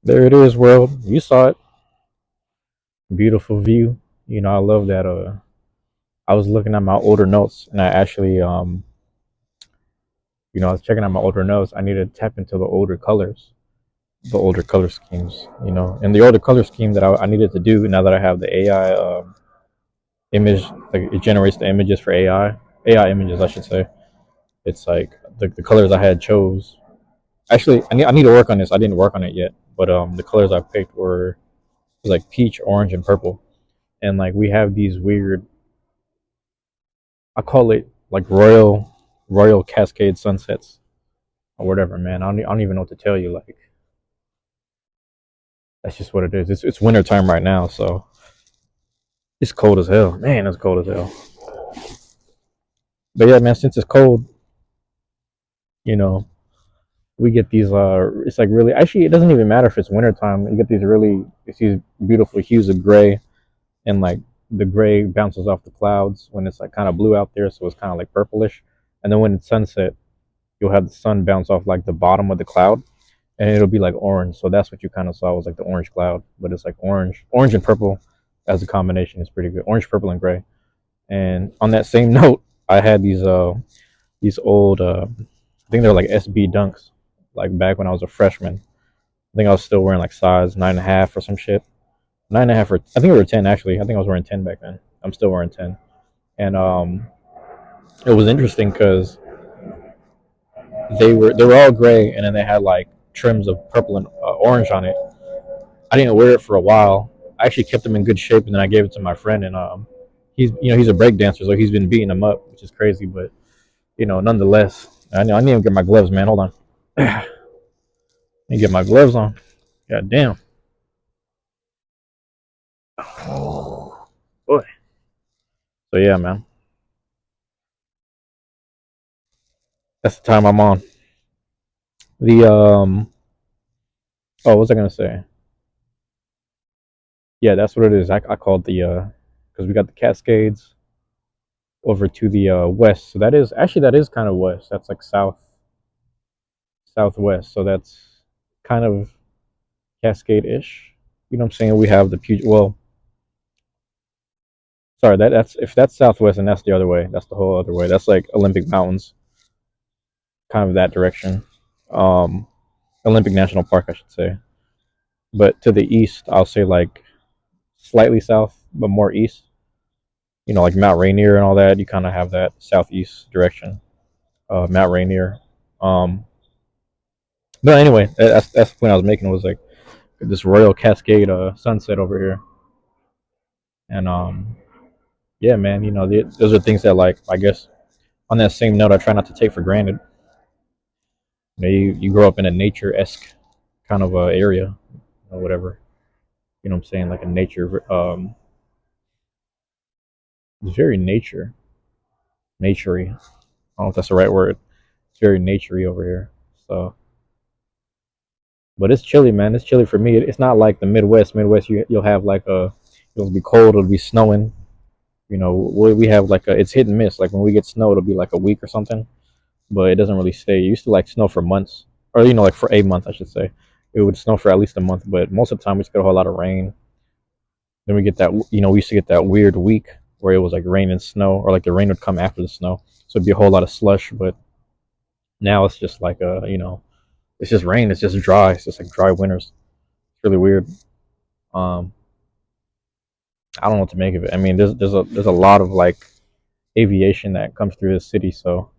There it is, world. You saw it. Beautiful view. I love that. I was looking at my older notes, and I actually, I was checking out my older notes. I needed to tap into the older colors, the older color schemes. And the older color scheme that I needed to do now that I have the AI image, like it generates the images for AI images, I should say. It's like the colors I had chose. Actually, I need to work on this. I didn't work on it yet, but the colors I picked were was like peach, orange, and purple. And like we have these weird, I call it like royal Cascade sunsets or whatever, man. I don't even know what to tell you. Like that's just what it is. It's winter time right now, so it's cold as hell. Man, it's cold as hell. But yeah, man, since it's cold, you know, we get these it's like really actually it doesn't even matter if it's winter time. You get these beautiful hues of gray, and like the gray bounces off the clouds when it's like kind of blue out there, so it's kind of like purplish. And then when it's sunset, you'll have the sun bounce off like the bottom of the cloud, and it'll be like orange. So that's what you kind of saw was like the orange cloud, but it's like orange and purple as a combination is pretty good. Orange, purple, and gray. And on that same note, I had these old I think they're like SB dunks, like back when I was a freshman. I think I was still wearing like size 9.5 or some shit. 9.5 or I think we were 10 actually. I think I was wearing 10 back then. I'm still wearing 10, and it was interesting because they were all gray, and then they had like trims of purple and orange on it. I didn't wear it for a while. I actually kept them in good shape, and then I gave it to my friend, and he's a break dancer, so he's been beating them up, which is crazy, but nonetheless, I need to get my gloves, man. Hold on, I need to get my gloves on. God damn. Oh boy. So yeah, man, that's the time I'm on. The oh, what was I gonna say? Yeah, that's what it is. I called the because we got the Cascades over to the west. So that is kind of west. That's like southwest. So that's kind of Cascade-ish. You know what I'm saying? We have the Puget. Well, sorry, that's if that's southwest and that's the other way. That's the whole other way. That's like Olympic Mountains, kind of that direction. Um, Olympic National Park, I should say. But to the east, I'll say like slightly south, but more east. Like Mount Rainier and all that. You kind of have that southeast direction. Mount Rainier. Um, but anyway, that's the point I was making was like this Royal Cascade sunset over here, and yeah, man, those are things that like I guess on that same note, I try not to take for granted. You grow up in a nature esque kind of area or whatever. You know what I'm saying? Like a nature, it's very naturey. I don't know if that's the right word. It's very naturey over here. So, but it's chilly, man. It's chilly for me. It's not like the Midwest. Midwest, you'll have like it'll be cold. It'll be snowing. We have like it's hit and miss. Like when we get snow, it'll be like a week or something, but it doesn't really stay. It used to like snow for months, or like for a month, I should say. It would snow for at least a month, but most of the time we just get a whole lot of rain. Then we get that, we used to get that weird week where it was like rain and snow, or like the rain would come after the snow, so it'd be a whole lot of slush. But now it's just like it's just rain. It's just dry. It's just like dry winters. It's really weird. Um, I don't know what to make of it. I mean, there's a lot of like aviation that comes through the city, so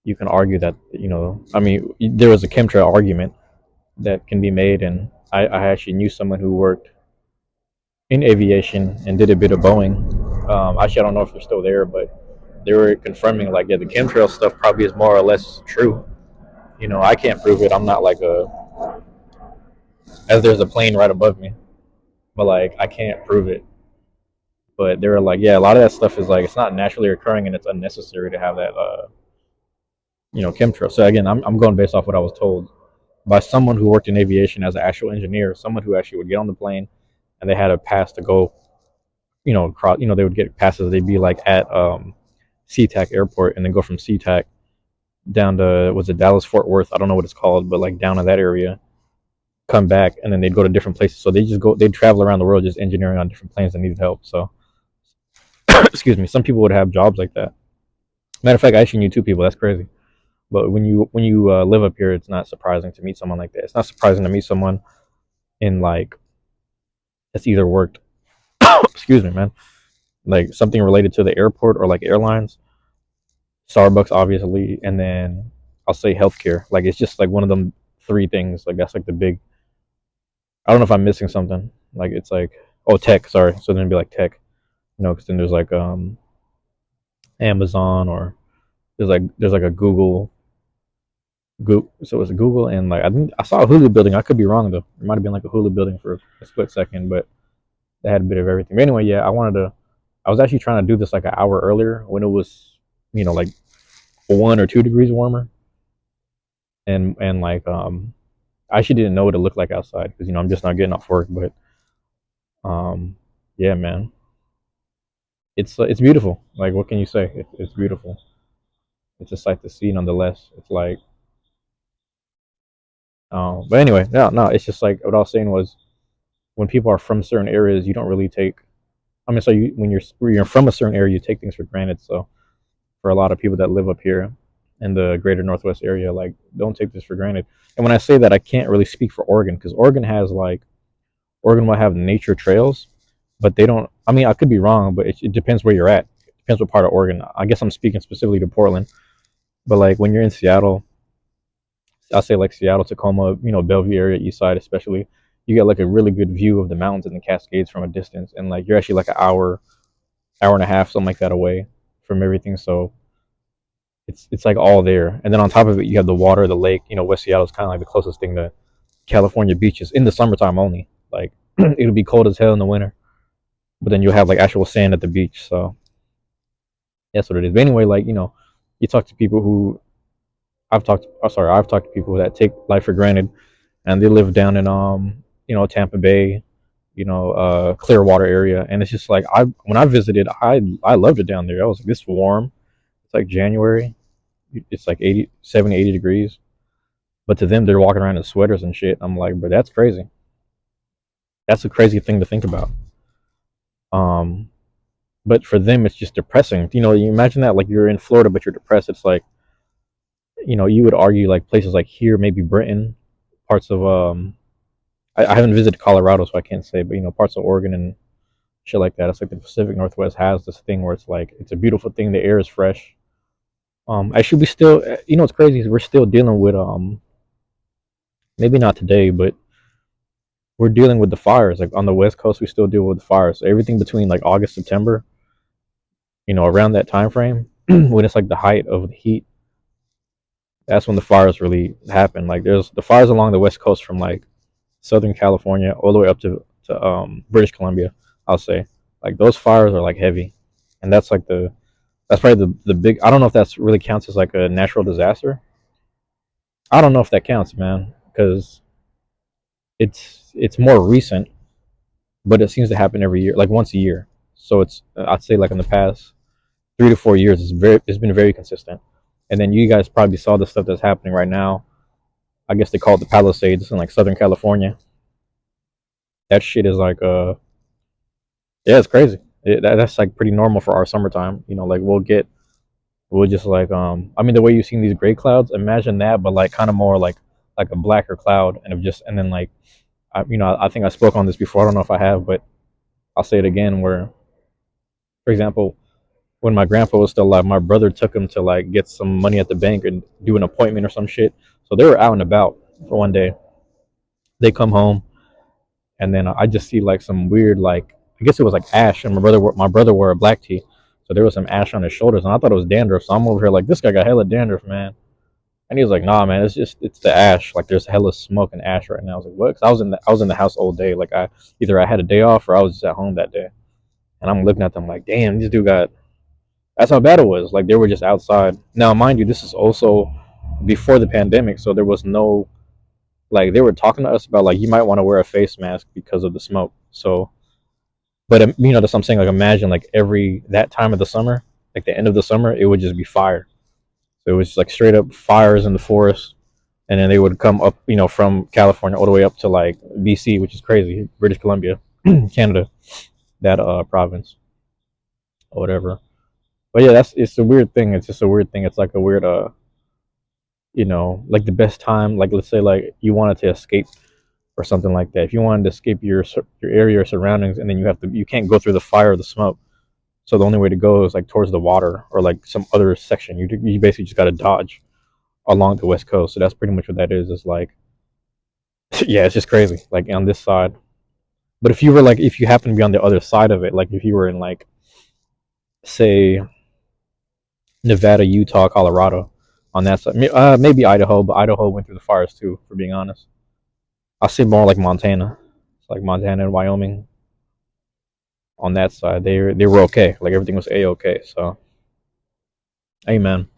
you can argue that I mean, there was a chemtrail argument that can be made, and I actually knew someone who worked in aviation and did a bit of Boeing. Actually, I don't know if they're still there, but they were confirming like, yeah, the chemtrail stuff probably is more or less true. I can't prove it. I'm not like as there's a plane right above me, but like I can't prove it. But they were like, yeah, a lot of that stuff is like it's not naturally occurring and it's unnecessary to have that chemtrail. So again, I'm going based off what I was told by someone who worked in aviation as an actual engineer, someone who actually would get on the plane and they had a pass to go, across, they would get passes. They'd be like at SeaTac Airport and then go from SeaTac down to, was it Dallas Fort Worth? I don't know what it's called, but like down in that area. come back, and then they'd go to different places. So they'd travel around the world just engineering on different planes that needed help. So, excuse me, some people would have jobs like that. Matter of fact, I actually knew two people. That's crazy. But when you live up here, it's not surprising to meet someone like that. It's not surprising to meet someone in like that's either worked. Excuse me, man. Like something related to the airport or like airlines, Starbucks, obviously, and then I'll say healthcare. Like it's just like one of them three things. Like that's like the big. I don't know if I'm missing something. Like it's like tech. Sorry, so then it'd be like tech. Because then there's like Amazon or there's like a Google. Google, so it's Google and like I think I saw a Hulu building. I could be wrong though. It might have been like a Hulu building for a split second, but they had a bit of everything. But anyway, yeah, I wanted to. I was actually trying to do this like an hour earlier when it was like 1 or 2 degrees warmer, and like I actually didn't know what it looked like outside because I'm just not getting off work. But um, yeah, man, it's beautiful. Like what can you say? It's beautiful. It's a sight to see, nonetheless. It's like, but anyway, no, no. It's just like what I was saying was when people are from certain areas, you don't really take. I mean, so when you're from a certain area, you take things for granted. So for a lot of people that live up here in the greater Northwest area, like don't take this for granted. And when I say that, I can't really speak for Oregon because Oregon will have nature trails, but they don't. I mean, I could be wrong, but it depends where you're at. It depends what part of Oregon. I guess I'm speaking specifically to Portland, but like when you're in Seattle, I'll say like Seattle, Tacoma, Bellevue area, East Side especially, you get like a really good view of the mountains and the Cascades from a distance, and like you're actually like an hour and a half, something like that away from everything. So it's like all there, and then on top of it, you have the water, the lake. West Seattle is kind of like the closest thing to California beaches in the summertime only. Like it'll be cold as hell in the winter, but then you'll have like actual sand at the beach. So that's what it is. But anyway, like you talk to people who I've talked to people that take life for granted, and they live down in Tampa Bay, Clearwater area, and it's just like when I visited, I loved it down there. I was like, this is warm. It's like January. It's like 80, 70, 80 degrees. But to them, they're walking around in sweaters and shit. I'm like, but that's crazy. That's a crazy thing to think about. Um, but for them, it's just depressing. You imagine that like you're in Florida, but you're depressed. It's like, you would argue like places like here, maybe Britain, parts of I haven't visited Colorado, so I can't say, but parts of Oregon and shit like that. It's like the Pacific Northwest has this thing where it's like it's a beautiful thing. The air is fresh. Actually, we still, what's crazy is we're still dealing with maybe not today, but we're dealing with the fires. Like on the West Coast, we still deal with the fires. So everything between like August, September, around that time frame, when it's like the height of the heat, that's when the fires really happen. Like there's the fires along the West Coast from like Southern California all the way up to British Columbia. I'll say like those fires are like heavy, and that's probably the big. I don't know if that's really counts as like a natural disaster. I don't know if that counts, man, because it's more recent, but it seems to happen every year, like once a year. So I'd say like in the past 3 to 4 years, it's been very consistent. And then you guys probably saw the stuff that's happening right now. I guess they call it the Palisades in like Southern California. That shit is like yeah, it's crazy. That's like pretty normal for our summertime. Like we'll just like I mean the way you've seen these gray clouds, imagine that, but like kind of more like a blacker cloud, and then like I think I spoke on this before. I don't know if I have, but I'll say it again. Where, for example, when my grandpa was still alive, my brother took him to like get some money at the bank and do an appointment or some shit. So they were out and about for one day. They come home, and then I just see like some weird like I guess it was like ash, and my brother wore a black tee, so there was some ash on his shoulders, and I thought it was dandruff. So I'm over here like this guy got hella dandruff, man. And he was like, "Nah, man, it's the ash. Like there's hella smoke and ash right now." I was like, "What?" Because I was in the house all day. Like I had a day off or I was just at home that day. And I'm looking at them like, "Damn, this dude got." That's how bad it was. Like they were just outside. Now, mind you, this is also before the pandemic, so there was no like they were talking to us about like you might want to wear a face mask because of the smoke. So, but that's what I'm saying. Like imagine like every that time of the summer, like the end of the summer, it would just be fire. So it was like straight up fires in the forest. and then they would come up, from California all the way up to like BC, which is crazy, British Columbia, Canada, that province or whatever. But yeah, it's a weird thing. It's just a weird thing. It's like a weird like the best time, like let's say like you wanted to escape or something like that. If you wanted to escape your area or surroundings, and then you can't go through the fire or the smoke. So the only way to go is like towards the water or like some other section. You basically just got to dodge along the west coast. So that's pretty much what that is. It's like yeah, it's just crazy. Like on this side, but if you happen to be on the other side of it, like if you were in like say Nevada, Utah, Colorado, on that side, maybe Idaho, but Idaho went through the fires too. For being honest, I see more like Montana, it's like Montana and Wyoming on that side. They were okay. Like everything was a okay. So hey man,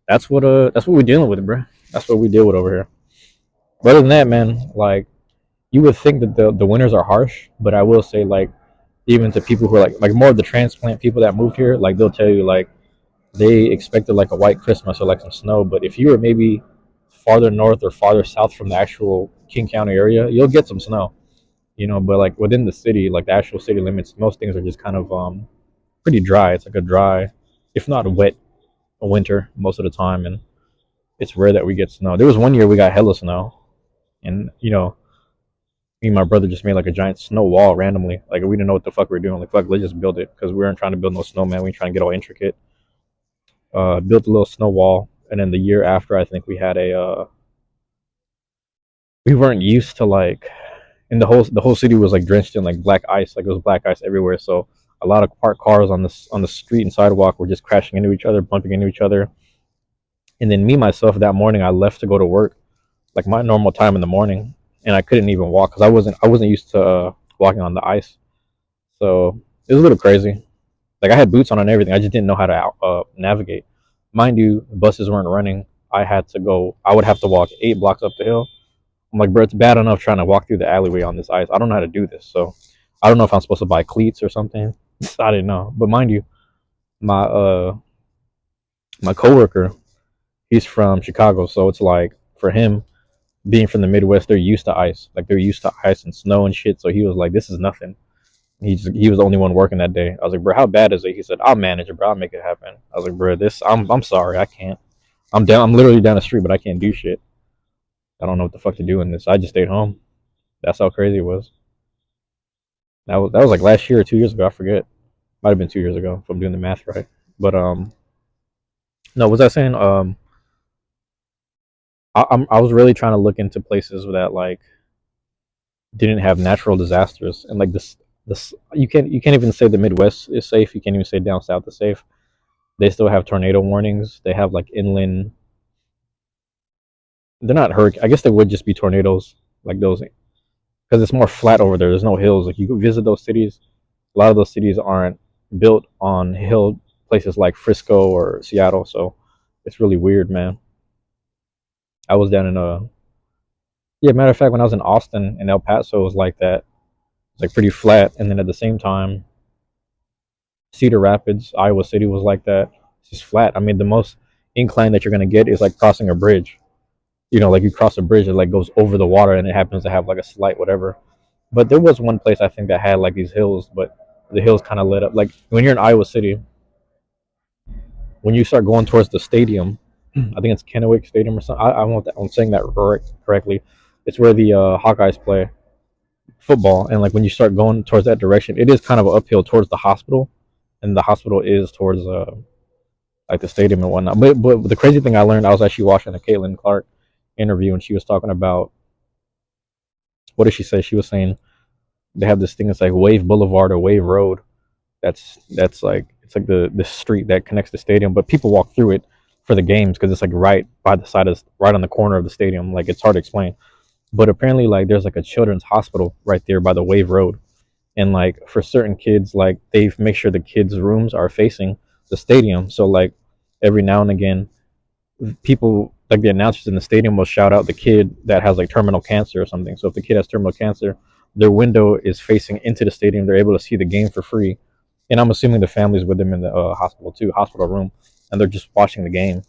that's what we're dealing with, bro. That's what we deal with over here. But other than that, man, like you would think that the winters are harsh, but I will say like even to people who are like more of the transplant people that moved here, like they'll tell you like they expected like a white Christmas or like some snow. But if you were maybe farther north or farther south from the actual King County area, you'll get some snow. But like within the city, like the actual city limits, most things are just kind of pretty dry. It's like a dry, if not a wet, a winter most of the time, and it's rare that we get snow. There was one year we got hella snow, and me and my brother just made like a giant snow wall randomly. Like we didn't know what the fuck we were doing. Like fuck, let's just build it because we weren't trying to build no snowman. We were trying to get all intricate. Built a little snow wall, and then the year after, I think we had a. We weren't used to like, and the whole city was like drenched in like black ice. Like it was black ice everywhere. So a lot of parked cars on the street and sidewalk were just crashing into each other, bumping into each other. And then me myself that morning, I left to go to work, like my normal time in the morning, and I couldn't even walk because I wasn't used to walking on the ice. So it was a little crazy. Like I had boots on and everything. I just didn't know how to navigate. Mind you, buses weren't running. I had to go. I would have to walk 8 blocks up the hill. I'm like, bro, it's bad enough trying to walk through the alleyway on this ice. I don't know how to do this. So I don't know if I'm supposed to buy cleats or something. I didn't know. But mind you, my my coworker, he's from Chicago, so it's like for him being from the Midwest, they're used to ice. Like they're used to ice and snow and shit. So he was like, this is nothing. He was the only one working that day. I was like, bro, how bad is it? He said, I'll manage it, bro. I'll make it happen. I was like, bro, I'm sorry, I can't. I'm down. I'm literally down the street, but I can't do shit. I don't know what the fuck to do in this. I just stayed home. That's how crazy it was. That was like last year or 2 years ago. I forget. Might have been 2 years ago if I'm doing the math right. But no, was I saying I was really trying to look into places that like didn't have natural disasters and like this you can't even say the Midwest is safe. You can't even say down south is safe. They still have tornado warnings. They have like inland. They're not hurricane. I guess they would just be tornadoes like those because it's more flat over there. There's no hills. Like you could visit those cities. A lot of those cities aren't built on hill places like Frisco or Seattle. So it's really weird, man. I was down in yeah. Matter of fact, when I was in Austin and El Paso, it was like that. It's like pretty flat, and then at the same time, Cedar Rapids, Iowa City was like that. It's just flat. I mean, the most incline that you're gonna get is like crossing a bridge. Like you cross a bridge that like goes over the water, and it happens to have like a slight whatever. But there was one place I think that had like these hills, but the hills kind of lit up. Like when you're in Iowa City, when you start going towards the stadium, I think it's Kennewick Stadium or something. I'm saying that correctly. It's where the Hawkeyes play football, and like when you start going towards that direction, it is kind of uphill towards the hospital, and the hospital is towards like the stadium and whatnot. But the crazy thing I learned, I was actually watching a Caitlin Clark interview, and she was talking about what did she say? She was saying they have this thing that's like Wave Boulevard or Wave Road. That's like it's like the street that connects the stadium, but people walk through it for the games because it's like right by the side of right on the corner of the stadium. Like it's hard to explain, but apparently like there's like a children's hospital right there by the Wave Road, and like for certain kids, like they make sure the kids' rooms are facing the stadium. So like every now and again, people like the announcers in the stadium will shout out the kid that has like terminal cancer or something. So if the kid has terminal cancer, their window is facing into the stadium. They're able to see the game for free, and I'm assuming the family's with them in the hospital too, hospital room, and they're just watching the game.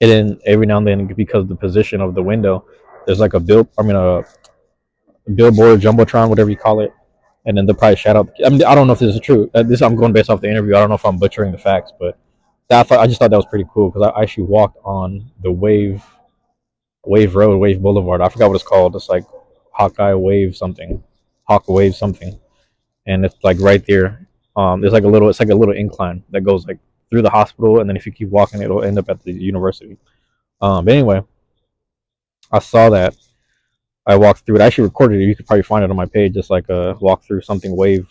And then every now and then, because of the position of the window, there's like a billboard, jumbotron, whatever you call it, and then they'll probably shout out. I mean, I don't know if this is true. This I'm going based off the interview. I don't know if I'm butchering the facts, but I just thought that was pretty cool because I actually walked on the Wave Road, Wave Boulevard. I forgot what it's called. It's like Hawkeye Wave something, Hawk Wave something, and it's like right there. It's like a little incline that goes like through the hospital, and then if you keep walking, it'll end up at the university. But anyway, I saw that. I walked through it. I actually recorded it. You could probably find it on my page. Just like a walk through something Wave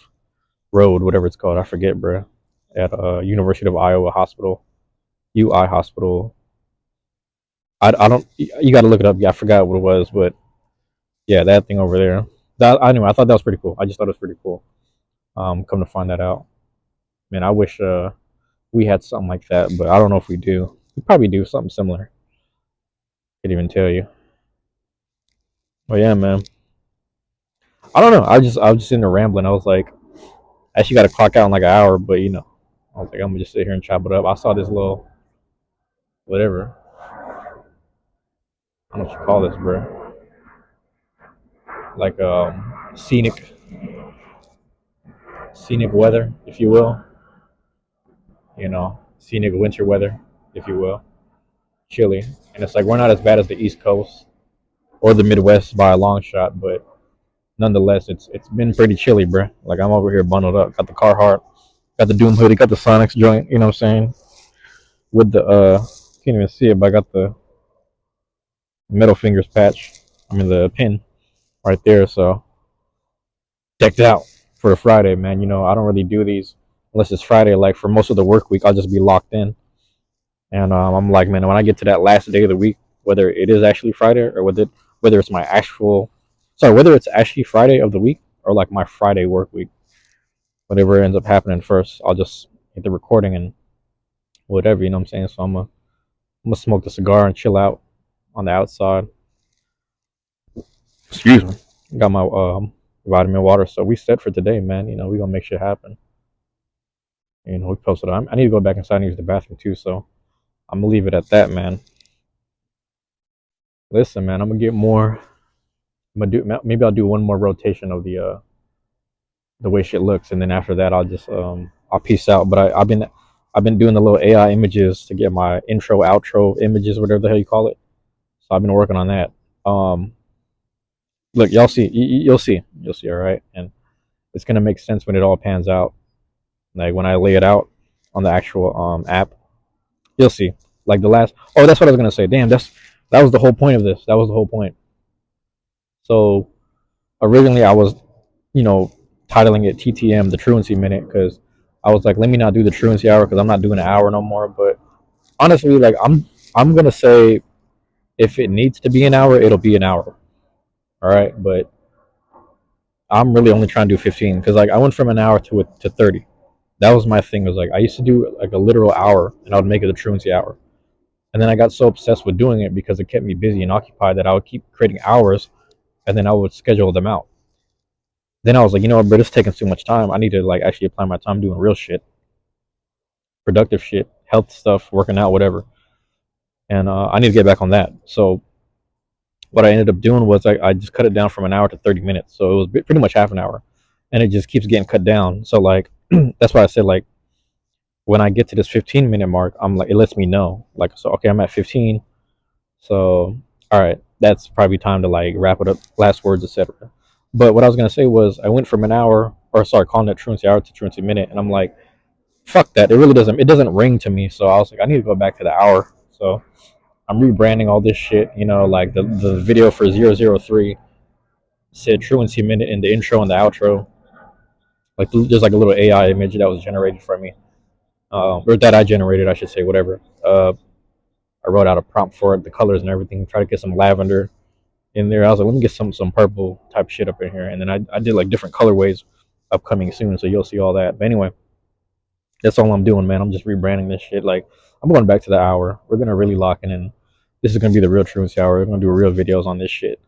Road, whatever it's called. I forget, bro. At University of Iowa Hospital, UI Hospital. I don't. You got to look it up. Yeah, I forgot what it was, but yeah, that thing over there. Anyway, I thought that was pretty cool. I just thought it was pretty cool. Come to find that out, man, I wish we had something like that, but I don't know if we do. We probably do something similar. Can't even tell you. But yeah, man. I don't know. I was just in there rambling. I was like, I actually got to clock out in like an hour, but I was like, I'm gonna just sit here and chop it up. I saw this little whatever. I don't know what you call this, bro. Like scenic weather, if you will. Scenic winter weather, if you will. Chilly, and it's like we're not as bad as the East Coast or the Midwest by a long shot, but nonetheless, it's been pretty chilly, bro. Like I'm over here bundled up, got the Carhartt, got the Doom hoodie, got the Sonics joint. You know what I'm saying? With the can't even see it, but I got the middle fingers patch. I mean the pin right there. So decked out for a Friday, man. I don't really do these unless it's Friday. Like for most of the work week, I'll just be locked in, and I'm like, man, when I get to that last day of the week, whether it is actually Friday or whether it's my actual, sorry, whether it's actually Friday of the week or like my Friday work week, whatever ends up happening first, I'll just hit the recording and whatever. You know what I'm saying? So I'm gonna smoke the cigar and chill out on the outside. Excuse me. Got my vitamin water, so we set for today, man. We gonna make shit happen. We posted. I need to go back inside and use the bathroom too, so I'm gonna leave it at that, man. Listen, man, I'm gonna get more. I'm gonna do maybe I'll do one more rotation of the way shit looks, and then after that I'll just I'll peace out. But I've been doing the little AI images to get my intro outro images, whatever the hell you call it. So I've been working on that. Um, Look, y'all see, you'll see, all right, and it's gonna make sense when it all pans out. Like when I lay it out on the actual app, you'll see. Like the last. Oh, that's what I was gonna say. Damn, that was the whole point of this. That was the whole point. So originally I was, you know, titling it TTM, the Truancy Minute, because I was like, let me not do the Truancy Hour because I'm not doing an hour no more. But honestly, like I'm gonna say if it needs to be an hour, it'll be an hour. All right, but I'm really only trying to do 15 because like I went from an hour to 30. That was my thing. Was like I used to do like a literal hour, and I would make it a truancy hour. And then I got so obsessed with doing it because it kept me busy and occupied that I would keep creating hours, and then I would schedule them out. Then I was like, you know what, bro, this is taking too much time. I need to like actually apply my time doing real shit, productive shit, health stuff, working out, whatever. And I need to get back on that. So what I ended up doing was I just cut it down from an hour to 30 minutes. So it was pretty much half an hour, and it just keeps getting cut down. So like that's why I said like when I get to this 15-minute mark, I'm like, it lets me know, like, so okay, I'm at 15. So all right, that's probably time to like wrap it up, last words, etc. But what I was gonna say was I went from an hour, or sorry, calling it truancy hour to truancy minute, and I'm like, fuck that. It doesn't ring to me. So I was like, I need to go back to the hour. So I'm rebranding all this shit. Like the video for 003 said truancy minute in the intro and the outro. Like there's like a little AI image that was generated for me, or that I generated, I should say, whatever. I wrote out a prompt for it, the colors and everything. Try to get some lavender in there. I was like, let me get some purple type shit up in here, and then I did like different colorways upcoming soon, so you'll see all that. But anyway, that's all I'm doing, man. I'm just rebranding this shit. Like I'm going back to the hour. We're gonna really lock it in. This is gonna be the real truth hour. We're gonna do real videos on this shit.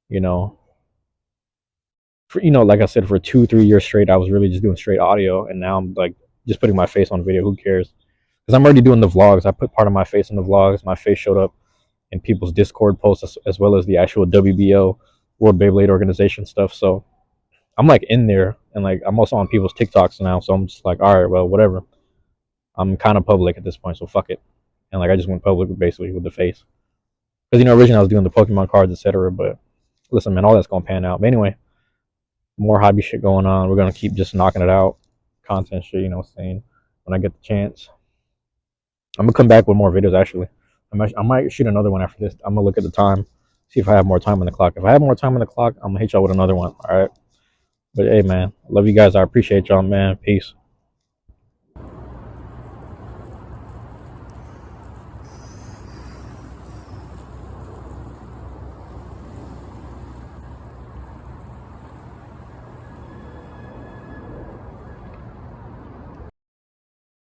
You know, like I said, for 2 3 years straight, I was really just doing straight audio, and now I'm like just putting my face on video. Who cares? because I'm already doing the vlogs. I put part of my face in the vlogs. My face showed up in people's Discord posts as well as the actual WBO World Beyblade Organization stuff. So I'm like in there, and like I'm also on people's TikToks now. So I'm just like, all right, well, whatever. I'm kind of public at this point, so fuck it. And like I just went public basically with the face, because originally I was doing the Pokemon cards, etc. But listen, man, all that's gonna pan out. But anyway, more hobby shit going on. We're gonna keep just knocking it out, content shit. Saying when I get the chance. I'm gonna come back with more videos. Actually, I might shoot another one after this. I'm gonna look at the time, see if I have more time on the clock. If I have more time on the clock, I'm gonna hit y'all with another one. All right. But hey, man, love you guys. I appreciate y'all, man. Peace.